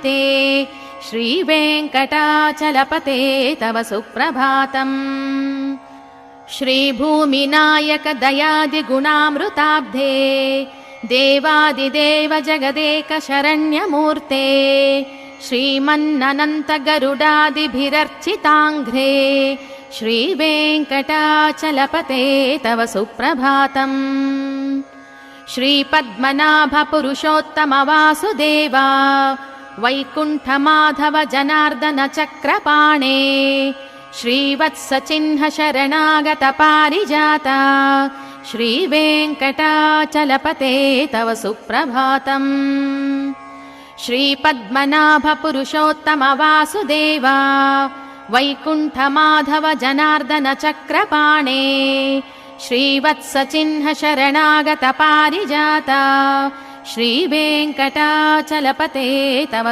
श्रीमन्ननन्तगरुडादिभिरर्चिताङ्घ्रे श्रीवेङ्कटाचलपते तव सुप्रभातम्। श्रीभूमिनायक दयादिगुणामृताब्धे देवादिदेव जगदेक शरण्यमूर्ते श्रीमन्ननन्तगरुडादिभिरर्चिताङ्घ्रे श्रीवेङ्कटाचलपते तव सुप्रभातम्। श्रीपद्मनाभ पुरुषोत्तम वासुदेवा वैकुण्ठमाधव जनार्दन चक्रपाणे श्रीवत्सचिह्न शरणागत पारिजाता श्रीवेङ्कटाचलपते तव सुप्रभातम्। श्रीपद्मनाभ पुरुषोत्तम वासुदेवा वैकुण्ठमाधव जनार्दन चक्रपाणे श्रीवत्सचिह्न शरणागत पारिजाता श्रीवेङ्कटाचलपते तव